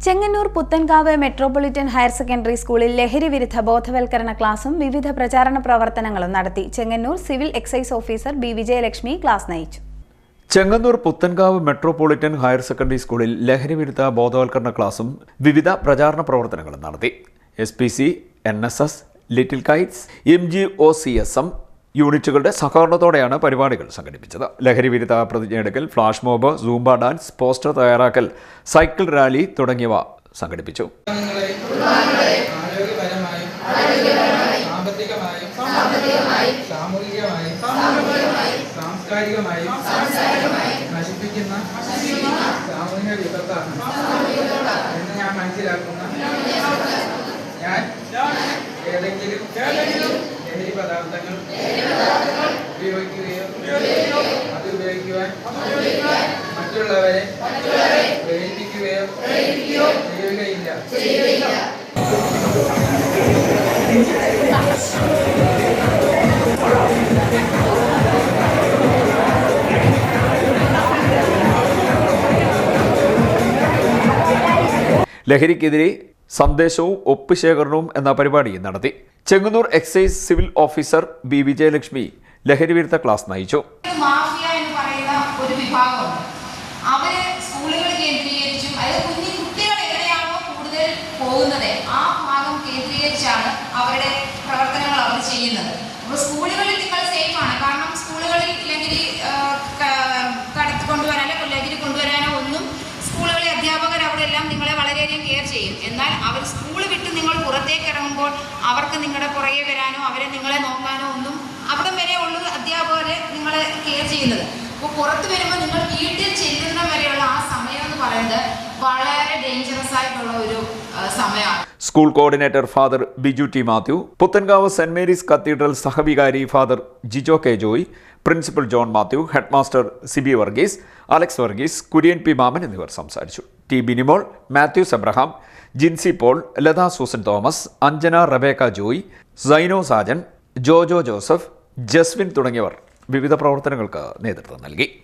Chengannur Puthenkavu metropolitan higher secondary സ്കൂളിൽ ലഹരി വിരുദ്ധ ബോധവൽക്കരണ ക്ലാസും വിവിധ പ്രചാരണ പ്രവർത്തനങ്ങളും നടത്തി. Chengannur civil excise officer B Vijayalakshmi class നയിച്ചു. Chengannur Puthenkavu metropolitan higher secondary സ്കൂളിൽ ലഹരി വിരുദ്ധ ബോധവൽക്കരണ ക്ലാസും വിവിധ പ്രചാരണ പ്രവർത്തനങ്ങളും നടത്തി. SPC, NSS, little kites, MGOCSM യൂണിറ്റുകളുടെ സഹകരണത്തോടെയാണ് പരിപാടികൾ സംഘടിപ്പിച്ചത്. ലഹരി വിരുദ്ധ പ്രതിജ്ഞയെടുക്കൽ, flash mob, Zumba dance, poster തയ്യാറാക്കൽ, സൈക്കിൾ റാലി തുടങ്ങിയവ സംഘടിപ്പിച്ചു. ലഹരി പദാർത്ഥങ്ങൾ ഉപയോഗിക്കുകയോ അത് ഉപയോഗിക്കുവാൻ മറ്റുള്ളവരെ പ്രേരിപ്പിക്കുകയോ ചെയ്യുകയില്ല. ലഹരിക്കെതിരെ സന്ദേശവും ഒപ്പുശേഖരണവും എന്ന പരിപാടി നടത്തി. Chengannur excise civil officer B Vijayalakshmi ലഹരി വിരുദ്ധ ക്ലാസ് നയിച്ചു. മാഫിയ എന്ന് പറയുന്ന ഒരു വിഭാഗമുണ്ട്. അവര് സ്കൂളുകൾ കേന്ദ്രീകരിച്ചും കുഞ്ഞു കുട്ടികൾ എവിടെയാണോ കൂടുതൽ പോകുന്നത് ആ ഭാഗം കേന്ദ്രീകരിച്ചാണ് അവരുടെ പ്രവർത്തനങ്ങൾ അവർ ചെയ്യുന്നത്. അപ്പോൾ സ്കൂളുകളിൽ നിങ്ങൾ സേഫ് ആണ്. കാരണം സ്കൂളുകളിൽ ലഹരി കൊണ്ടുവരാനോ ലഹരി കൊണ്ടുവരാനോ ഒന്നും സ്കൂളുകളിലെ അധ്യാപകർ അവിടെ എല്ലാം നിങ്ങളെ വളരെയധികം കെയർ ചെയ്യും. എന്നാൽ അവർ സ്കൂൾ വിട്ട് നിങ്ങൾ പുറത്തേക്ക് ഇറങ്ങുമ്പോൾ അവർക്ക് നിങ്ങളുടെ പുറകെ വരാനോ അവരെ നിങ്ങളെ നോക്കാനോ ഒന്നും അവിടെ വരെ ഉള്ളൂ അധ്യാപകരെ നിങ്ങളെ കെയർ ചെയ്യുന്നത്. അപ്പോൾ പുറത്ത് വരുമ്പോൾ നിങ്ങൾ വീട്ടിൽ ചെല്ലുന്ന വരെയുള്ള ആ സമയം എന്ന് പറയുന്നത് വളരെ ഡേഞ്ചറസ് ആയിട്ടുള്ള ഒരു സമയമാണ്. School coordinator father Biju T Mathew, Puthenkavu Saint Mary's cathedral സഹവികാരി father Jijo K Joy, principal John Mathew, head master Sibi Varghese, Alex Varghese, Kurian P Mammen എന്നിവർ സംസാരിച്ചു. T Binimol, Mathews Abraham, Jincy Paul, Latha Susan Thomas, Anjana Rebecca Joy, Saino Sajan, Jojo Joseph, Jaswin തുടങ്ങിയവർ വിവിധ പ്രവർത്തനങ്ങൾക്ക് നേതൃത്വം നൽകി.